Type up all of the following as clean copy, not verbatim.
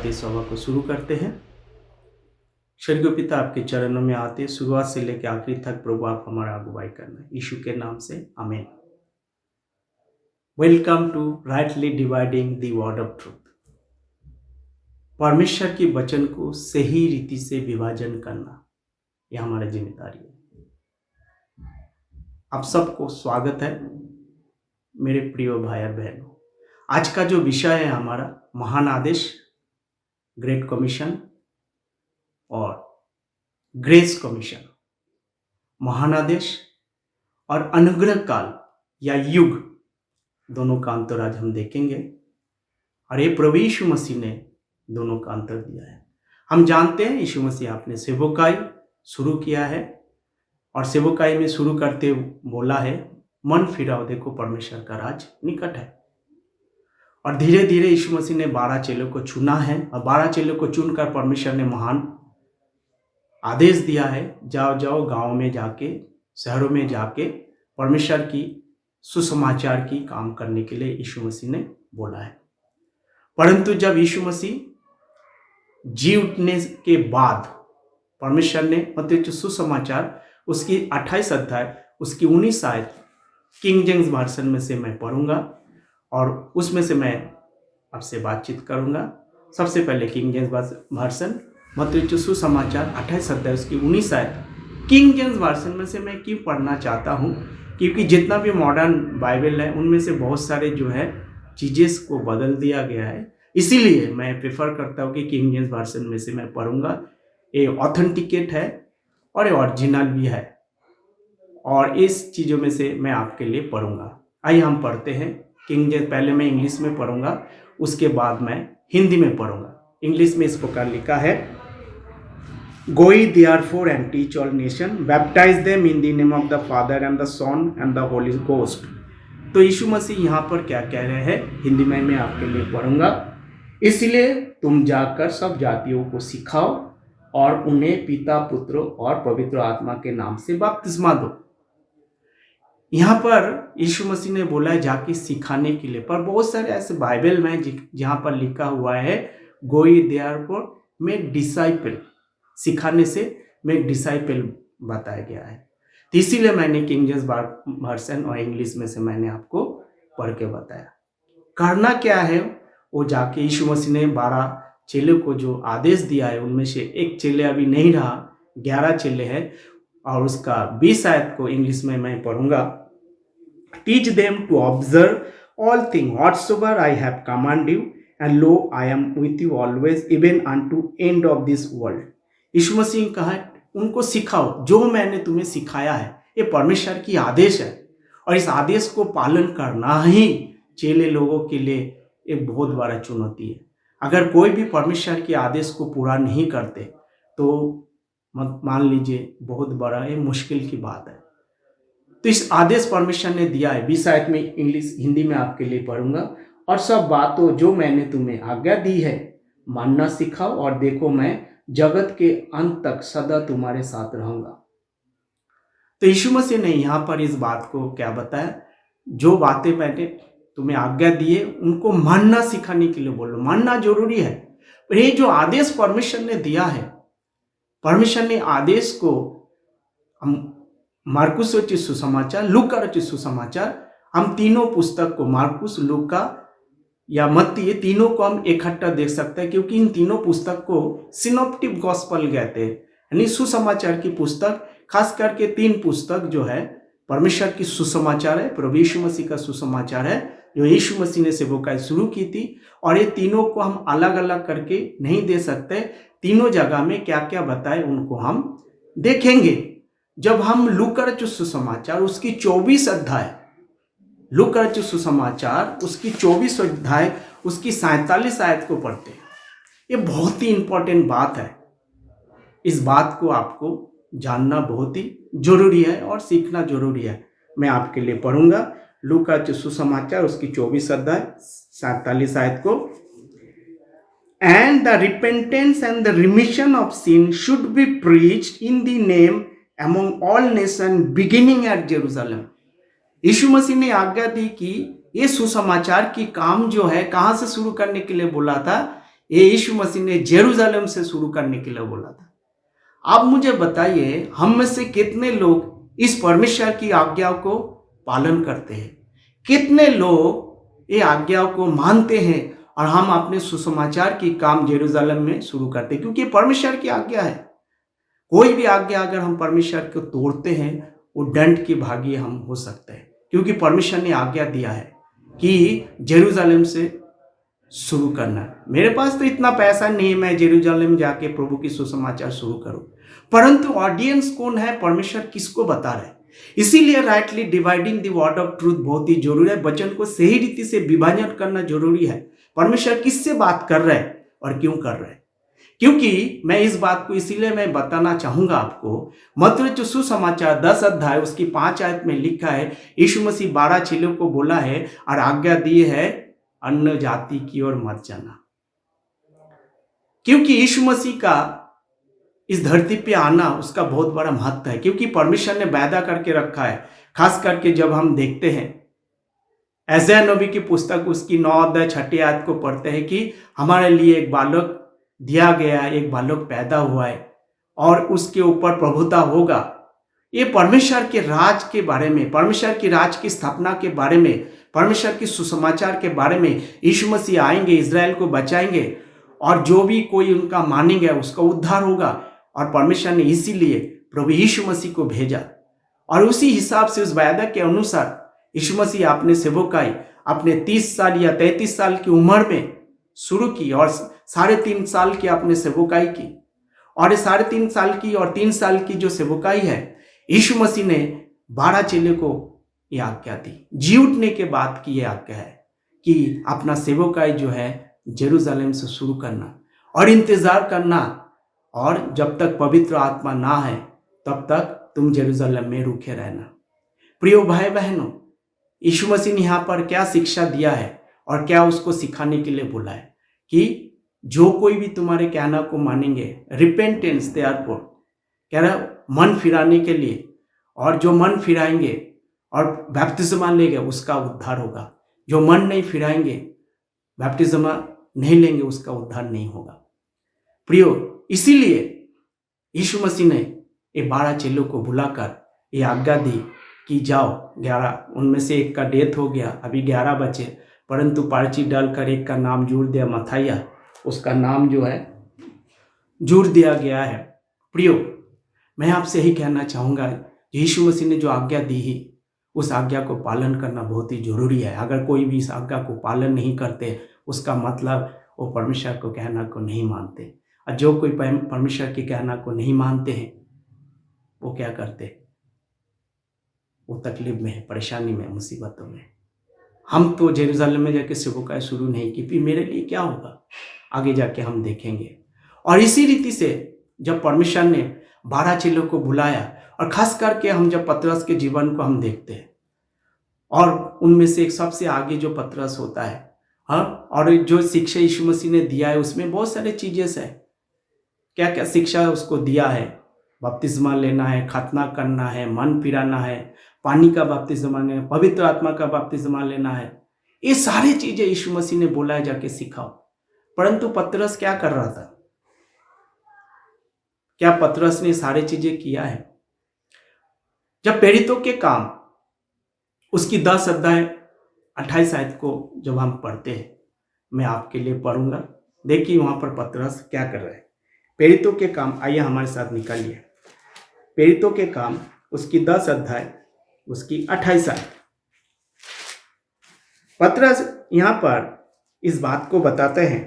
आते सभा को शुरू करते हैं। स्वर्गीय पिता, आपके चरणों में आते शुरुआत से लेकर आखिरी तक प्रभु आप हमारा अगुवाई करना, यीशु के नाम से आमीन। Welcome to rightly dividing the word of truth. परमेश्वर के वचन को सही रीति से विभाजन करना यह हमारी जिम्मेदारी है। आप सबको स्वागत है मेरे प्रिय भाई बहनों। आज का जो विषय है हमारा महान आदेश, ग्रेट कमीशन और ग्रेस कमीशन। महान आदेश और अनुग्रह काल या युग दोनों का अंतर आज हम देखेंगे और ये प्रभु यीशु मसीह ने दोनों का अंतर दिया है। हम जानते हैं यीशु मसीह आपने सेवकाई शुरू किया है और सेवकाई में शुरू करते बोला है मन फिराओ, देखो परमेश्वर का राज निकट है। और धीरे धीरे यीशु मसीह ने 12 चेलों को चुना है और 12 चेलों को चुनकर परमेश्वर ने महान आदेश दिया है, जाओ जाओ गांव में जाके, शहरों में जाके परमेश्वर की सुसमाचार की काम करने के लिए यीशु मसीह ने बोला है। परंतु जब यीशु मसीह जी उठने के बाद परमेश्वर ने मतलब सुसमाचार उसकी 28 अध्याय उसकी 19 आयत किंग जेम्स वर्जन में से मैं पढ़ूंगा और उसमें से मैं आपसे बातचीत करूंगा। सबसे पहले किंग जेम्स वर्जन मतलब सुसमाचार 28 अध्याय उसकी 19 आयत किंग जेम्स वर्जन में से मैं क्यों पढ़ना चाहता हूं, क्योंकि जितना भी मॉडर्न बाइबल है उनमें से बहुत सारे जो है चीज़ें को बदल दिया गया है। इसीलिए मैं प्रेफर करता हूँ कि किंग जेम्स वर्जन में से मैं पढ़ूंगा। ये ऑथेंटिकेट है और ये ओरिजिनल भी है और इस चीज़ों में से मैं आपके लिए पढ़ूंगा। आइए हम पढ़ते हैं किंग जेम्स। पहले मैं इंग्लिश में पढ़ूंगा, उसके बाद मैं हिंदी में पढ़ूंगा। इंग्लिश में इस प्रकार लिखा है, Go ye therefore and teach all nations, baptize them in the name of the Father and the Son and the Holy Ghost। तो यीशु मसीह यहाँ पर क्या कह रहे हैं, हिंदी में मैं आपके लिए पढ़ूंगा। इसलिए तुम जाकर सब जातियों को सिखाओ और उन्हें पिता, पुत्र और पवित्र आत्मा के नाम से बपतिस्मा दो। यहाँ पर यीशु मसीह ने बोला है जाके सिखाने के लिए, पर बहुत सारे ऐसे बाइबल में जहाँ पर लिखा हुआ है गो ये देयरफॉर मेक डिसाइपल, सिखाने से मेक डिसाइपल बताया गया है। तो इसीलिए मैंने किंग जेम्स वर्जन और इंग्लिश में से मैंने आपको पढ़ के बताया। करना क्या है, वो जाके यीशु मसीह ने 12 चेले को जो आदेश दिया है उनमें से एक चेले अभी नहीं रहा, 11 चेले हैं और उसका 20 आयत को इंग्लिश में मैं पढ़ूंगा। Teach them to observe all thing whatsoever I have command you and lo I am with you always even unto end of this world. यीशु मसीह ने कहा उनको सिखाओ जो मैंने तुम्हें सिखाया है। ये परमेश्वर की आदेश है और इस आदेश को पालन करना ही चेले लोगों के लिए एक बहुत बड़ा चुनौती है। अगर कोई भी परमेश्वर के आदेश को पूरा नहीं करते तो मान लीजिए बहुत बड़ा ये मुश्किल की बात है। तो इस आदेश परमेश्वर ने दिया है। 20 आयत में इंग्लिश हिंदी में आपके लिए पढ़ूंगा। और सब बातों जो मैंने तुम्हें आज्ञा दी है मानना सिखाओ और देखो मैं जगत के अंत तक सदा तुम्हारे साथ रहूंगा। तो यीशु मसीह ने यहाँ पर इस बात को क्या बताया, जो बातें मैंने तुम्हें आज्ञा दी है उनको मानना सिखाने के लिए बोलो। मानना जरूरी है। पर ये जो आदेश परमेश्वर ने दिया है, परमेश्वर ने आदेश को मार्कुस रचित सुसमाचार, लूका रचित सुसमाचार, हम तीनों पुस्तक को मार्कुस, लूका या मत्ती, ये तीनों को हम इकट्ठा देख सकते हैं क्योंकि इन तीनों पुस्तक को सिनॉप्टिक गॉस्पेल कहते हैं, यानी सुसमाचार की पुस्तक। खास करके 3 पुस्तक जो है परमेश्वर की सुसमाचार है, प्रभु यीशु मसीह का सुसमाचार है जो यीशु मसीह ने सेवकाई शुरू की थी। और ये तीनों को हम अलग अलग करके नहीं दे सकते। तीनों जगह में क्या क्या बताए उनको हम देखेंगे जब हम लूका रचित सुसमाचार उसकी 24 अध्याय, लूका रचित सुसमाचार उसकी 24 अध्याय उसकी 47 आयत को पढ़ते हैं। ये बहुत ही इंपॉर्टेंट बात है। इस बात को आपको जानना बहुत ही जरूरी है और सीखना जरूरी है। मैं आपके लिए पढ़ूंगा लूका रचित सुसमाचार उसकी 24 अध्याय 47 आयत को। And the repentance and the remission of sin should be preached in the name among all nation beginning at Jerusalem. यीशु मसीह ने आज्ञा दी कि ये सुसमाचार की काम जो है कहाँ से शुरू करने के लिए बोला था, ये यीशु मसीह ने जेरूशलेम से शुरू करने के लिए बोला था। आप मुझे बताइए, हम में से कितने लोग इस परमेश्वर की आज्ञा को पालन करते हैं? कितने लोग ये आज्ञाओं को मानते हैं और हम अपने सुसमाचार की काम जेरूशलेम में शुरू करते हैं? क्योंकि परमेश्वर की आज्ञा है। कोई भी आज्ञा अगर हम परमेश्वर को तोड़ते हैं, वो दंड के भागी हम हो सकते हैं, क्योंकि परमेश्वर ने आज्ञा दिया है कि जेरूशलेम से शुरू करना। मेरे पास तो इतना पैसा नहीं है मैं जेरूशलेम जाके प्रभु की सुसमाचार शुरू करूं, परंतु ऑडियंस कौन है? परमेश्वर किसको बता रहे हैं? इसीलिए rightly dividing the word of truth बहुत ही जरूरी है। वचन को सही रीति से विभाजन करना जरूरी है। परमेश्वर किससे बात कर रहे हैं और क्यों कर रहे हैं? क्योंकि मैं इस बात को इसीलिए मैं बताना चाहूंगा आपको। मत्ती जो सुसमाचार 10 अध्याय उसकी 5 आयत में लिखा है, यीशु मसीह 12 चेलों को बोला है और आज्ञा दी है, अन्य जाति की ओर मत जाना। क्योंकि यीशु मसीह का इस धरती पे आना उसका बहुत बड़ा महत्व है, क्योंकि परमेश्वर ने वायदा करके रखा है। खास करके जब हम देखते हैं यशायाह नबी की पुस्तक उसकी 9 अध्याय 6 आयत को पढ़ते हैं कि हमारे लिए एक बालक दिया गया, एक बालक पैदा हुआ है और उसके ऊपर प्रभुता होगा। ये परमेश्वर के राज के बारे में, परमेश्वर की राज की स्थापना के बारे में, परमेश्वर की सुसमाचार के बारे में। यीशु मसीह आएंगे, इजराइल को बचाएंगे और जो भी कोई उनका मानेंगे उसका उद्धार होगा। और परमेश्वर ने इसीलिए प्रभु यीशु मसीह को भेजा और उसी हिसाब से उस वायदा के अनुसार यीशु मसीह अपने सेवकाई अपने 30 साल या 33 साल की उम्र में शुरू की और 3.5 साल की अपने सेवकाई की। और ये 3.5 साल की और 3 साल की जो सेवकाई है, यीशु मसीह ने 12 चेले को यह आज्ञा दी। जी उठने के बाद की यह आज्ञा है कि अपना सेवकाई जो है जेरूशलेम से शुरू करना और इंतजार करना, और जब तक पवित्र आत्मा ना है तब तक तुम जेरूशलेम में रुके रहना। प्रियो भाई बहनों, यीशु मसीह ने यहाँ पर क्या शिक्षा दिया है और क्या उसको सिखाने के लिए बोला है कि जो कोई भी तुम्हारे कहना को मानेंगे, रिपेंटेंस देयरफॉर कह रहा मन फिराने के लिए, और जो मन फिराएंगे और बपतिस्मा लेंगे उसका उद्धार होगा। जो मन नहीं फिराएंगे, बपतिस्मा नहीं लेंगे, उसका उद्धार नहीं होगा। प्रियो, इसीलिए यीशु मसीह ने ये 12 चेलों को बुलाकर ये आज्ञा दी कि जाओ। 11 उनमें से एक का डेथ हो गया, अभी 11 बचे, परंतु पर्ची डालकर एक का नाम जोड़ दिया, मथाइया, उसका नाम जो है जोड़ दिया गया है। प्रियो, मैं आपसे यही कहना चाहूँगा, यीशु मसीह ने जो आज्ञा दी है उस आज्ञा को पालन करना बहुत ही जरूरी है। अगर कोई भी इस आज्ञा को पालन नहीं करते, उसका मतलब वो परमेश्वर को कहना को नहीं मानते। और जो कोई परमेश्वर के कहना को नहीं मानते हैं, वो क्या करते? वो तकलीफ में है, परेशानी में, मुसीबतों में। हम तो जेरूशलेम में जाके सेवकाई शुरू नहीं की, फिर मेरे लिए क्या होगा आगे जाके हम देखेंगे। और इसी रीति से जब परमेश्वर ने 12 चेलों को बुलाया, और खास करके हम जब पतरस के जीवन को हम देखते हैं, और उनमें से एक सबसे आगे जो पतरस होता है, हाँ, और जो शिक्षा यीशु मसीह ने दिया है उसमें बहुत सारे चीजें है। क्या क्या शिक्षा उसको दिया है? बपतिस्मा लेना है, खतना करना है, मन फिराना है, पानी का बपतिस्मा लेना है, पवित्र आत्मा का बपतिस्मा लेना है। ये सारी चीजें यीशु मसीह ने बोला है जाके सिखाओ। परंतु पतरस क्या कर रहा था? क्या पतरस ने सारी चीजें किया है? जब प्रेरितों के काम उसकी 10 अध्याय 28 आयत को जब हम पढ़ते हैं, मैं आपके लिए पढ़ूंगा। देखिए वहां पर पतरस क्या कर रहा है। प्रेरितों के काम, आइए हमारे साथ निकालिए। प्रेरितों के काम उसकी 10 अध्याय उसकी 28 आयत। पतरस यहां पर इस बात को बताते हैं,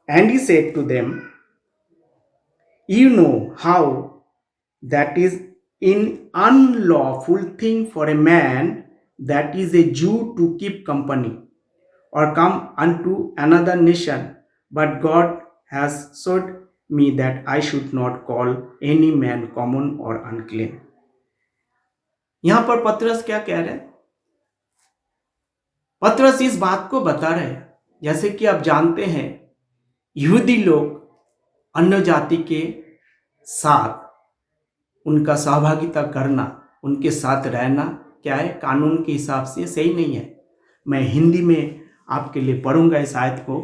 and he said to them, you know how that is in unlawful thing for a man that is a Jew to keep company or come unto another nation, but God has showed me that I should not call any man common or unclean. यहां पर पतरस क्या कह रहे हैं? पतरस इस बात को बता रहे हैं, जैसे कि आप जानते हैं यहूदी लोग अन्य जाति के साथ उनका सहभागिता करना, उनके साथ रहना क्या है, कानून के हिसाब से सही नहीं है। मैं हिंदी में आपके लिए पढ़ूंगा इस आयत को।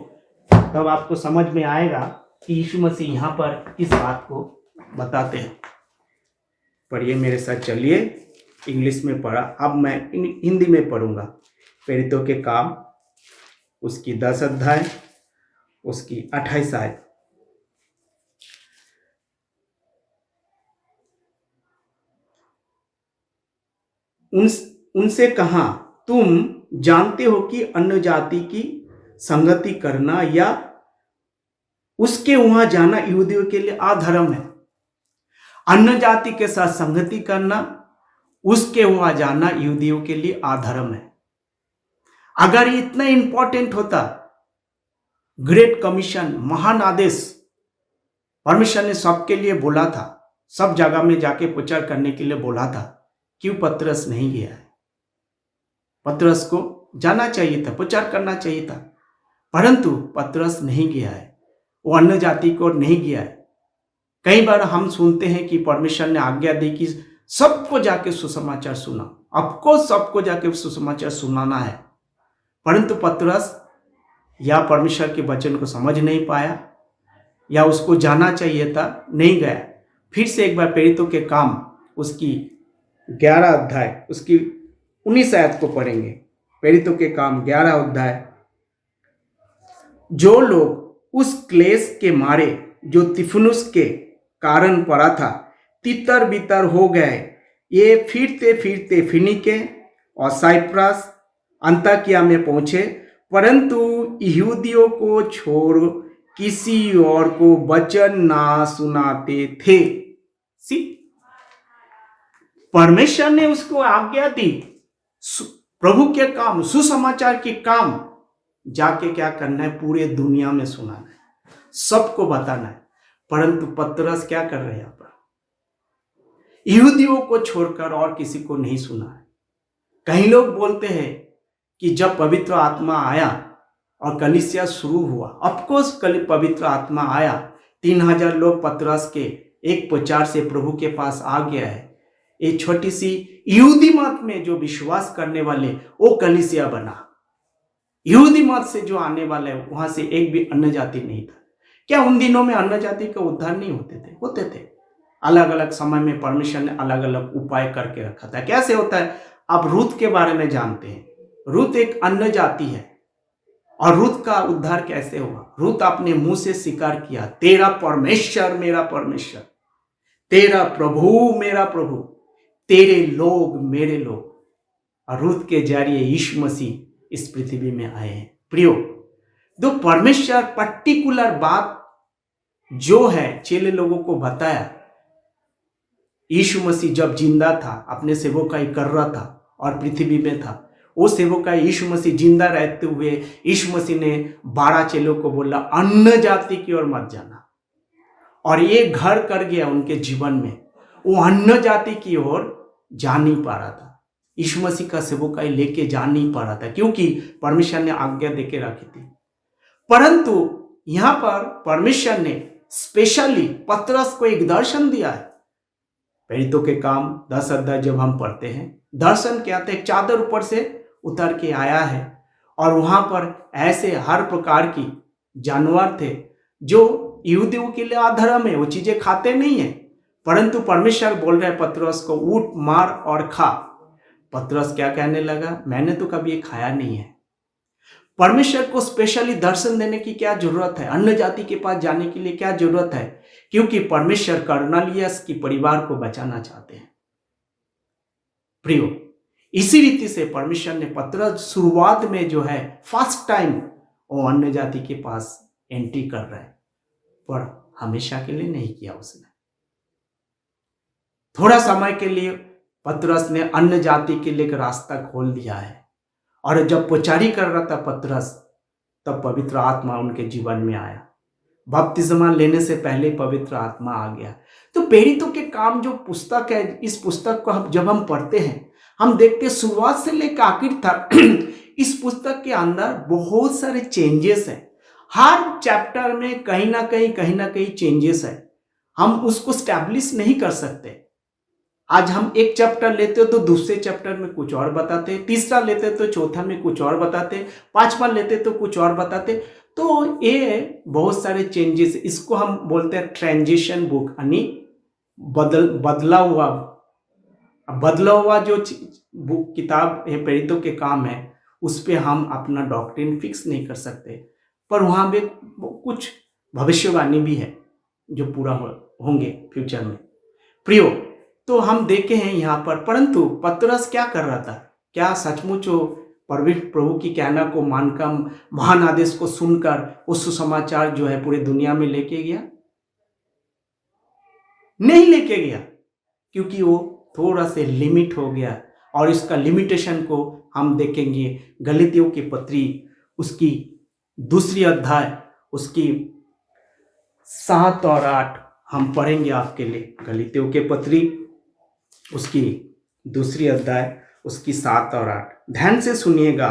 तब आपको समझ में आएगा कि यीशु मसीह यहाँ पर किस बात को बताते हैं। पढ़िए मेरे साथ, चलिए। इंग्लिश में पढ़ा, अब मैं हिंदी में पढ़ूंगा। प्रेरितों के काम, उसकी 10 अध्याय, उसकी 28 आयत। उनसे कहा, तुम जानते हो कि अन्य जाति की संगति करना या उसके वहां जाना यहूदियों के लिए अधर्म है। अन्य जाति के साथ संगति करना, उसके वहां जाना यहूदियों के लिए अधर्म है। अगर ये इतना इंपॉर्टेंट होता, ग्रेट कमीशन, महान आदेश परमेश्वर ने सबके लिए बोला था, सब जगह में जाके प्रचार करने के लिए बोला था, क्यों पतरस नहीं गया है? पतरस को जाना चाहिए था, प्रचार करना चाहिए था, परंतु पतरस नहीं गया है, वो अन्य जाति को नहीं गया है। कई बार हम सुनते हैं कि परमेश्वर ने आज्ञा दी कि सबको जाके सुसमाचार सुना, आपको सबको जाके सुसमाचार सुनाना है, परंतु पतरस या परमेश्वर के वचन को समझ नहीं पाया या उसको जाना चाहिए था, नहीं गया। फिर से एक बार प्रेरितों के काम उसकी 11 अध्याय उसकी 19 आयत को पढ़ेंगे। प्रेरितों के काम 11 अध्याय। जो लोग उस क्लेश के मारे जो तिफनुस के कारण पड़ा था, तितर बितर हो गए, ये फिरते फिरते फिनीके और साइप्रस अंताकिया में पहुंचे, परंतु यहूदियों को छोड़ किसी और को वचन ना सुनाते थे। सी, परमेश्वर ने उसको आज्ञा दी, प्रभु के काम, सुसमाचार के काम जाके क्या करना है, पूरे दुनिया में सुनाना है, सबको बताना है। परंतु पतरस क्या कर रहे हैं? यहाँ पर यहूदियों को छोड़कर और किसी को नहीं सुना है। कई लोग बोलते हैं कि जब पवित्र आत्मा आया और कलीसिया शुरू हुआ, ऑफकोर्स पवित्र आत्मा आया, 3000 लोग पतरस के एक प्रचार से प्रभु के पास आ गया है। एक छोटी सी यहूदी मत में जो विश्वास करने वाले, वो कलीसिया बना। यहूदी मत से जो आने वाले, वहां से एक भी अन्य जाति नहीं था। क्या उन दिनों में अन्य जाति का उद्धार नहीं होते थे? होते थे। अलग अलग समय में परमेश्वर ने अलग अलग उपाय करके रखा था। कैसे होता है? आप रूत के बारे में जानते हैं। रूत एक अन्य जाति है, और रूत का उद्धार कैसे हुआ? रूत अपने मुंह से स्वीकार किया, तेरा परमेश्वर मेरा परमेश्वर, तेरा प्रभु मेरा प्रभु, तेरे लोग मेरे लोग। और रूत के जरिए यीशु मसीह इस पृथ्वी में आए हैं। प्रियो, दो परमेश्वर पर्टिकुलर बात जो है चेले लोगों को बताया। यीशु मसीह जब जिंदा था, अपने सेवकाई कर रहा था और पृथ्वी में था, वो सेवकाई यीशु मसीह जिंदा रहते हुए यीशु मसीह ने 12 चेलों को बोला, अन्य जाति की ओर मत जाना। और ये घर कर गया उनके जीवन में, वो अन्य जाति की ओर जा नहीं पा रहा था। यीशु मसीह का सेवकाई लेके जा नहीं पा रहा था, क्योंकि परमेश्वर ने आज्ञा देके रखी थी। परंतु यहां पर परमेश्वर ने स्पेशली पतरस को एक दर्शन दिया है। प्रेरितों के काम 10 अध्याय जब हम पढ़ते हैं, दर्शन क्या था? एक चादर ऊपर से उतर के आया है, और वहां पर ऐसे हर प्रकार की जानवर थे जो यहूदियों के लिए अधर्म है, वो चीजें खाते नहीं है। परंतु परमेश्वर बोल रहे पतरस को, उठ, मार और खा। पतरस क्या कहने लगा? मैंने तो कभी ये खाया नहीं है। परमेश्वर को स्पेशली दर्शन देने की क्या जरूरत है? अन्य जाति के पास जाने के लिए क्या जरूरत है? क्योंकि परमेश्वर कर्नेलियस की परिवार को बचाना चाहते हैं। प्रियो, इसी रीति से परमेश्वर ने पतरस शुरुआत में जो है फर्स्ट टाइम वो अन्य जाति के पास एंट्री कर रहा है, पर हमेशा के लिए नहीं किया उसने। थोड़ा समय के लिए पतरस ने अन्य जाति के लिए एक रास्ता खोल दिया है, और जब प्रचारी कर रहा था पतरस, तब पवित्र आत्मा उनके जीवन में आया। बपतिस्मा लेने से पहले पवित्र आत्मा आ गया। तो प्रेरितों के काम जो पुस्तक है, इस पुस्तक को जब हम पढ़ते हैं, हम देखते हैं शुरुआत से लेकर आखिर तक इस पुस्तक के अंदर बहुत सारे चेंजेस हैं। हर चैप्टर में कहीं ना कहीं चेंजेस है। हम उसको स्टैब्लिश नहीं कर सकते। आज हम एक चैप्टर लेते हो तो दूसरे चैप्टर में कुछ और बताते, तीसरा लेते तो चौथा में कुछ और बताते, पांचवा लेते तो कुछ और बताते। तो ये बहुत सारे चेंजेस, इसको हम बोलते हैं ट्रांजिशन बुक, यानी बदला हुआ जो बुक किताब है, प्रेरितों के काम है, उस पे हम अपना डॉक्ट्रिन फिक्स नहीं कर सकते, पर वहाँ पे कुछ भविष्यवाणी भी है जो पूरा होंगे फ्यूचर में। प्रियो, तो हम देखे हैं यहाँ पर, परंतु पतरस क्या कर रहा था? क्या सचमुच वो प्रभु की कहना को मानकर, महान आदेश को सुनकर वो सुसमाचार जो है पूरे दुनिया में लेके गया? नहीं लेके गया, क्योंकि वो थोड़ा से लिमिट हो गया। और इसका लिमिटेशन को हम देखेंगे गलातियों की पत्री, उसकी दूसरी अध्याय, उसकी 7 और 8 हम पढ़ेंगे आपके लिए। गलातियों के पत्री, उसकी दूसरी अध्याय, उसकी 7 और 8, ध्यान से सुनिएगा।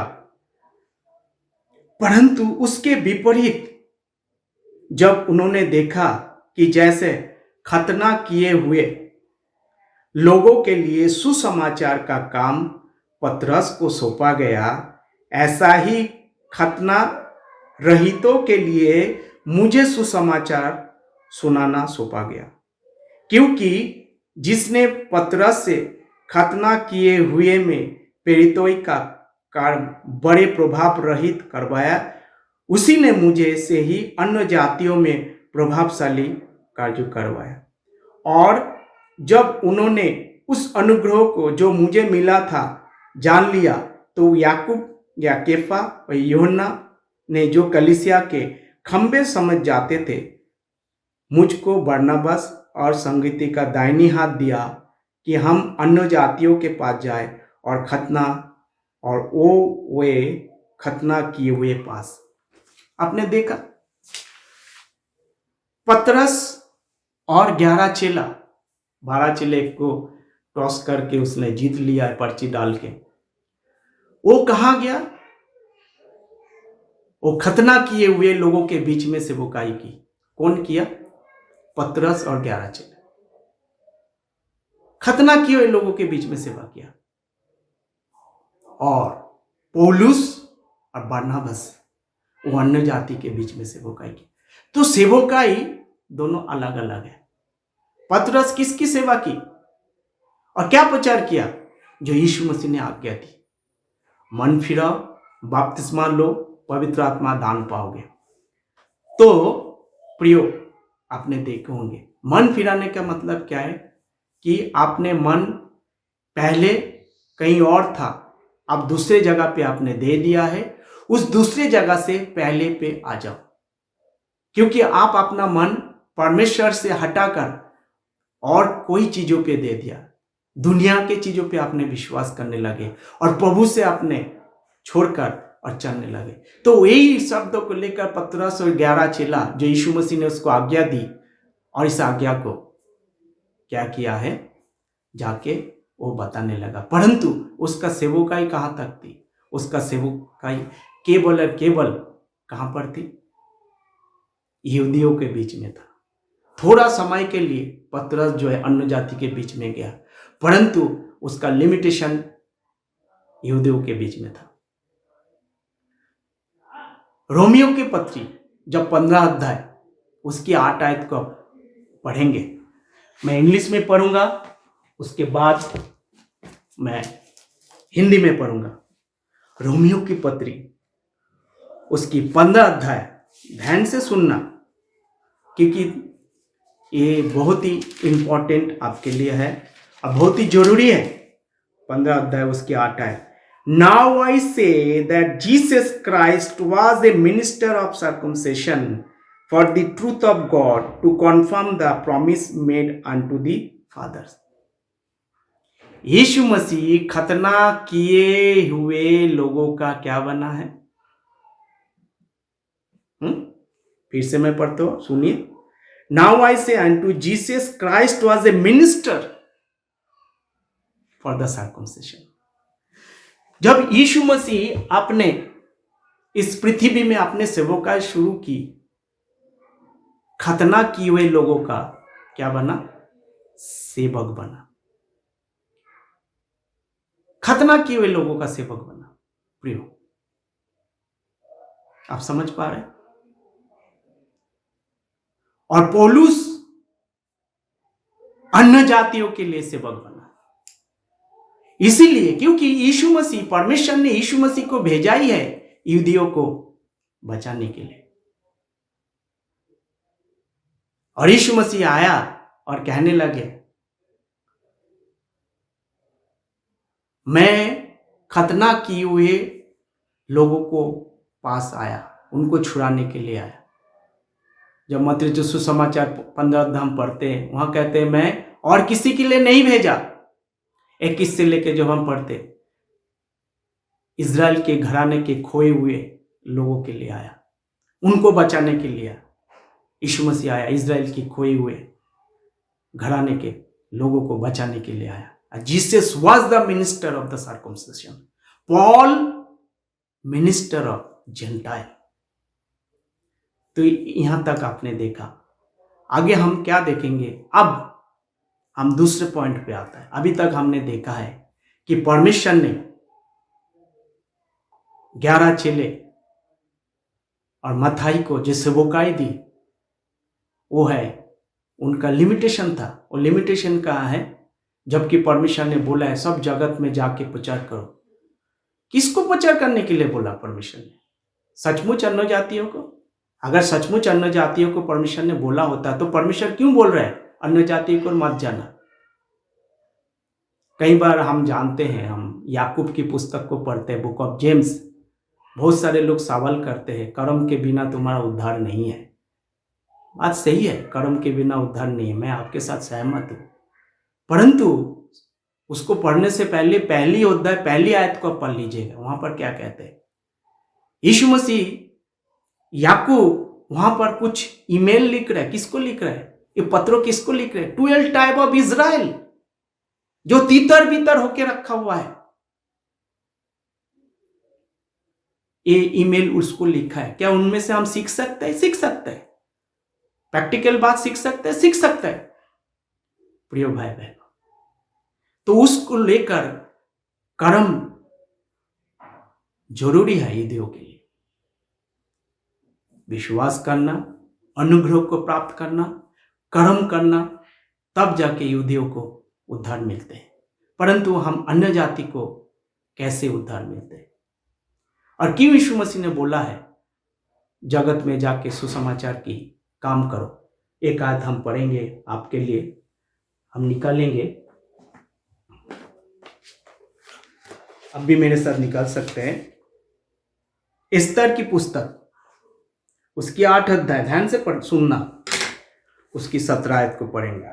परंतु उसके विपरीत जब उन्होंने देखा कि जैसे खतना किए हुए लोगों के लिए सुसमाचार का काम पतरस को सौंपा गया, ऐसा ही खतना रहितों के लिए मुझे सुसमाचार सुनाना सौंपा गया। क्योंकि जिसने पतरस से खतना किए हुए में प्रेरितों का कार्य बड़े प्रभाव रहित करवाया, उसी ने मुझे से ही अन्य जातियों में प्रभावशाली कार्य करवाया। और जब उन्होंने उस अनुग्रह को जो मुझे मिला था जान लिया, तो याकूब या केफा और यूहन्ना ने, जो कलीसिया के खंबे समझ जाते थे, मुझको बरनबास और संगति का दाहिनी हाथ दिया कि हम अन्य जातियों के पास जाए और खतना, और वे खतना किए हुए पास। आपने देखा पतरस और 11 चेला, 12 चेले को टॉस करके उसने जीत लिया है पर्ची डाल के। वो कहाँ गया? वो खतना किए हुए लोगों के बीच में सेवकाई की। कौन किया? पतरस और 11 चेले खतना किए हुए लोगों के बीच में सेवा किया। और पौलुस और बरनबास वो अन्य जाति के बीच में सेवकाई की। तो सेवकाई दोनों अलग अलग है। पतरस किसकी सेवा की और क्या प्रचार किया? जो यीशु मसीह ने आज्ञा दी, मन फिराओ, बपतिस्मा लो, पवित्र आत्मा दान पाओगे। तो प्रियो, आपने देखे होंगे मन फिराने का मतलब क्या है कि आपने मन पहले कहीं और था, अब दूसरे जगह पे आपने दे दिया है, उस दूसरे जगह से पहले पे आ जाओ। क्योंकि आप अपना मन परमेश्वर से हटाकर और कोई चीजों पे दे दिया, दुनिया के चीजों पे आपने विश्वास करने लगे और प्रभु से आपने छोड़कर और चलने लगे। तो वही शब्दों को लेकर पतरस और 11 चेला, जो यीशु मसीह ने उसको आज्ञा दी, और इस आज्ञा को क्या किया है, जाके वो बताने लगा। परंतु उसका सेवकाई कहाँ तक थी? उसका सेवकाई केवल और केवल कहाँ पर थी? यहूदियों के बीच में था। थोड़ा समय के लिए पतरस जो है अन्य जाति के बीच में गया, परंतु उसका लिमिटेशन यहूदियों के बीच में था। रोमियो की पत्री जब 15 अध्याय उसकी 8 आयत को पढ़ेंगे, मैं इंग्लिश में पढ़ूंगा, उसके बाद मैं हिंदी में पढ़ूंगा। रोमियो की पत्री उसकी 15 अध्याय, ध्यान से सुनना, क्योंकि ये बहुत ही इंपॉर्टेंट आपके लिए है और बहुत ही जरूरी है। 15 अध्याय उसकी 8 आयत। Now I say that Jesus Christ was a minister of circumcision for the truth of God, to confirm the promise made unto the fathers. यीशु मसीह खतना किए हुए लोगों का क्या बना है? फिर से मैं पढ़ता हूं, सुनिए। Now I say unto Jesus Christ was a minister for the circumcision. जब यीशु मसीह अपने इस पृथ्वी में अपने सेवकाई शुरू की, खतना किए हुए लोगों का क्या बना? सेवक बना। खतना किए हुए लोगों का सेवक बना। प्रियो, आप समझ पा रहे हैं? और पौलुस अन्य जातियों के लिए सेवक बना, इसीलिए क्योंकि यीशु मसीह, परमेश्वर ने यीशु मसीह को भेजा ही है यहूदियों को बचाने के लिए। और यीशु मसीह आया और कहने लगे, मैं खतना किए हुए लोगों को पास आया, उनको छुड़ाने के लिए आया। जब मत्ती जो सुसमाचार 15 हम पढ़ते हैं, वहां कहते हैं मैं और किसी के लिए नहीं भेजा। 21 से लेकर जब हम पढ़ते, इजराइल के घराने के खोए हुए लोगों के लिए आया, उनको बचाने के लिए यीशु मसीह आया। इजराइल के खोए हुए घराने के लोगों को बचाने के लिए आया। Jesus was the minister of the circumcision, Paul minister of gentile. तो यहां तक आपने देखा। आगे हम क्या देखेंगे? अब हम दूसरे पॉइंट पे आता है। अभी तक हमने देखा है कि परमेश्वर ने 11 चेले और मत्थाई को जो सेवकाई दी, वो है उनका लिमिटेशन था। और लिमिटेशन कहाँ है? जबकि परमेश्वर ने बोला है सब जगत में जाके प्रचार करो। किसको प्रचार करने के लिए बोला परमेश्वर ने? सचमुच अन्य जातियों को? अगर सचमुच अन्य जातियों को परमेश्वर ने बोला होता तो परमेश्वर क्यों बोल रहे हैं अन्य जातियों को मत जाना? कई बार हम जानते हैं, हम याकूब की पुस्तक को पढ़ते हैं, बुक ऑफ जेम्स, बहुत सारे लोग सवाल करते हैं कर्म के बिना तुम्हारा उद्धार नहीं है। बात सही है, कर्म के बिना उद्धार नहीं है, मैं आपके साथ सहमत हूं। परंतु उसको पढ़ने से पहले पहली अध्याय पहली आयत को पढ़ लीजिएगा। वहां पर क्या कहते हैं? यीशु मसीह याकूब वहां पर कुछ ईमेल लिख रहा है। किसको लिख रहा है? ये पत्रों किसको लिख रहे हैं? 12 टाइप ऑफ इजराइल, जो तीतर बीतर होके रखा हुआ है। ये ईमेल उसको लिखा है। क्या उनमें से हम सीख सकते हैं? सीख सकते हैं। प्रैक्टिकल बात सीख सकते हैं? सीख सकते हैं। प्रिय भाई बहन, तो उसको लेकर कर्म जरूरी है यहूदियों के लिए। विश्वास करना, अनुग्रह को प्राप्त करना, कर्म करना, तब जाके यहूदियों को उद्धार मिलते हैं। परंतु हम अन्य जाति को कैसे उद्धार मिलते हैं? और क्यों यीशु मसीह ने बोला है जगत में जाके सुसमाचार की काम करो? एक आयत हम पढ़ेंगे आपके लिए, हम निकालेंगे, अब भी मेरे साथ निकाल सकते हैं। एस्तर की पुस्तक, उसकी 8 अध्याय, ध्यान से सुनना, उसकी 17 आयत को पढ़ेंगे।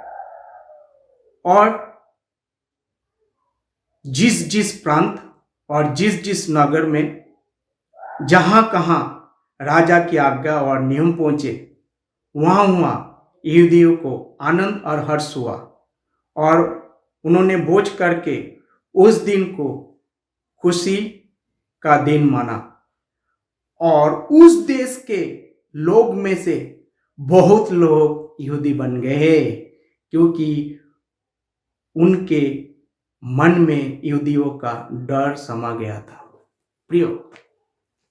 और जिस जिस प्रांत और जिस जिस नगर में जहां कहां राजा की आज्ञा और नियम पहुंचे, वहां वहां यहूदियों को आनंद और हर्ष हुआ और उन्होंने भोज करके उस दिन को खुशी का दिन माना। और उस देश के लोग में से बहुत लोग यहूदी बन गए, क्योंकि उनके मन में यहूदियों का डर समा गया था। प्रियो,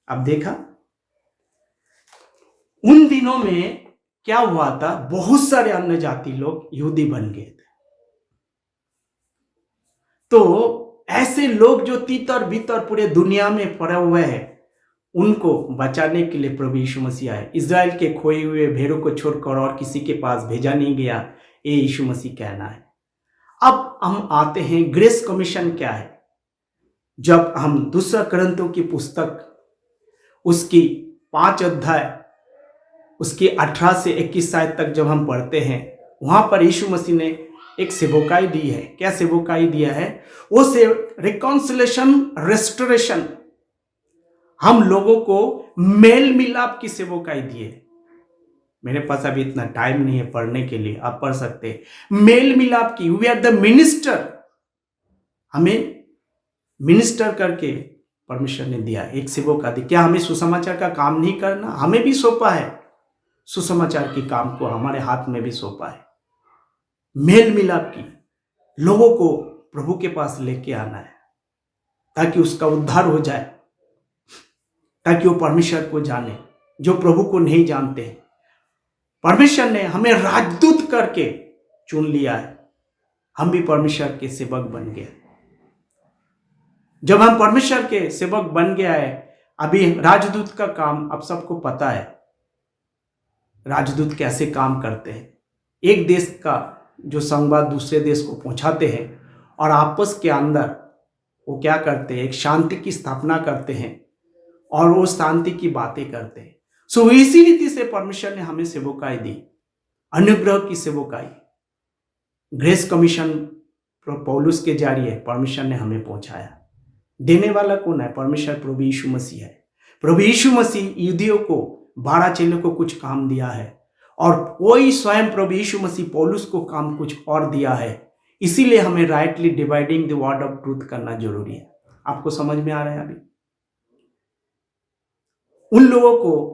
अब देखा उन दिनों में क्या हुआ था? बहुत सारे अन्य जाति लोग यहूदी बन गए थे। तो ऐसे लोग जो तीतर भीतर पूरे दुनिया में पड़े हुए हैं, उनको बचाने के लिए प्रभु यीशु मसीह आए। इजराइल के खोए हुए भेड़ों को छोड़कर और किसी के पास भेजा नहीं गया, ये यीशु मसीह कहना है। अब हम आते हैं ग्रेस कमीशन क्या है। जब हम दूसरा कोरिन्थियों की पुस्तक उसकी 5 अध्याय उसकी 18 से 21 आयत तक जब हम पढ़ते हैं, वहां पर यीशु मसीह ने एक सेवकाई दी है। क्या सेवकाई दिया है? वो से रिकॉन्सिलेशन, रेस्टोरेशन, हम लोगों को मेल मिलाप की सेवकाई दी है। मेरे पास अभी इतना टाइम नहीं है पढ़ने के लिए, आप पढ़ सकते हैं। मेल मिलाप की, वी आर द मिनिस्टर, हमें मिनिस्टर करके परमेश्वर ने दिया, एक सेवकाई दी। क्या हमें सुसमाचार का काम नहीं करना? हमें भी सौंपा है सुसमाचार की काम को, हमारे हाथ में भी सौंपा है। मेल मिलाप की, लोगों को प्रभु के पास लेके आना है ताकि उसका उद्धार हो जाए, ताकि वो परमेश्वर को जाने जो प्रभु को नहीं जानते। परमेश्वर ने हमें राजदूत करके चुन लिया है। हम भी परमेश्वर के सेवक बन गए। जब हम परमेश्वर के सेवक बन गया है, अभी राजदूत का काम आप सबको पता है, राजदूत कैसे काम करते हैं। एक देश का जो संवाद दूसरे देश को पहुंचाते हैं और आपस के अंदर वो क्या करते हैं, एक शांति की स्थापना करते हैं और वो शांति की बातें करते हैं। सो इसी रीति से परमेश्वर ने हमें सेवकाई दी, अनुग्रह की सेवकाई, ग्रेस कमीशन पौलुस के जरिए परमेश्वर ने हमें पहुंचाया। देने वाला कौन है? परमेश्वर प्रभु यीशु मसीह है। प्रभु यीशु मसीह यहूदियों को 12 चेलों को कुछ काम दिया है और वही स्वयं प्रभु यीशु मसीह पौलुस को काम कुछ और दिया है। इसीलिए हमें rightly dividing the word of truth करना जरूरी है। आपको समझ में आ रहा है? अभी उन लोगों को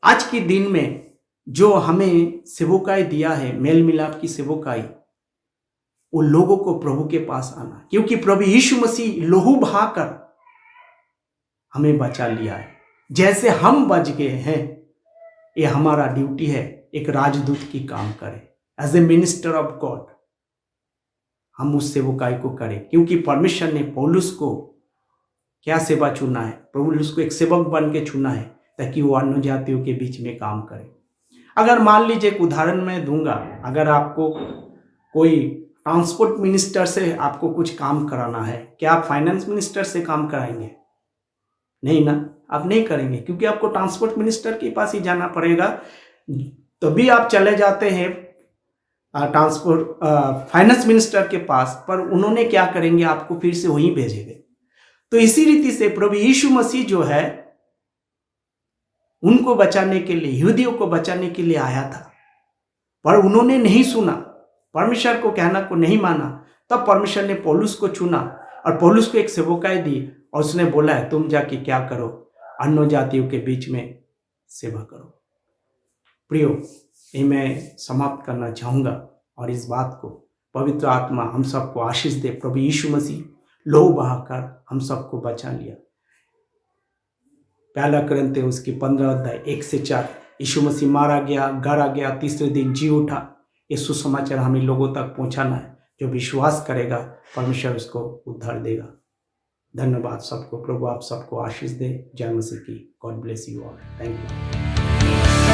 आज के दिन में जो हमें सेवकाई दिया है, मेल मिलाप की सेवकाई, उन लोगों को प्रभु के पास आना, क्योंकि प्रभु यीशु मसीह लहू बहाकर हमें बचा लिया है। जैसे हम बच गए हैं, ये हमारा ड्यूटी है एक राजदूत की काम करें, as a minister of God हम उस सेवकाई को करें, क्योंकि परमेश्वर ने पौलुस को क्या सेवा चुना है? पौलुस को एक सेवक बन के चुना है ताकि वो अन्य जातियों के बीच में काम करे। अगर मान लीजिए एक उदाहरण मैं दूंगा, अगर आपको कोई ट्रांसपोर्ट मिनिस्टर से आपको कुछ काम कराना है, क्या आप फाइनेंस मिनिस्टर से काम कराएंगे? नहीं ना, आप नहीं करेंगे, क्योंकि आपको ट्रांसपोर्ट मिनिस्टर के पास ही जाना पड़ेगा। तभी आप चले जाते हैं ट्रांसपोर्ट फाइनेंस मिनिस्टर के पास, पर उन्होंने क्या करेंगे? आपको फिर से वहीं भेजेंगे। तो इसी रीति से प्रभु यीशु मसीह जो है उनको बचाने के लिए, यहूदियों को बचाने के लिए आया था, पर उन्होंने नहीं सुना, परमेश्वर को कहना को नहीं माना। तब परमेश्वर ने पौलुस को चुना और पौलुस को एक सेवकाई दी और उसने बोला है तुम जाके क्या करो? अन्य जातियों के बीच में सेवा करो। प्रियो, ये मैं समाप्त करना चाहूँगा और इस बात को पवित्र आत्मा हम सबको आशीष दे। प्रभु यीशु मसीह लहू बहाकर हम सबको बचा लिया। पहला कुरिन्थियों उसकी 15 अध्याय 1 से 4, यीशु मसीह मारा गया, गाड़ा गया, तीसरे दिन जी उठा। ये सुसमाचार हमें लोगों तक पहुंचाना है। जो विश्वास करेगा परमेश्वर उसको उद्धार देगा। धन्यवाद सबको। प्रभु आप सबको आशीष दे। जय मसीह की। God bless you all. Thank you.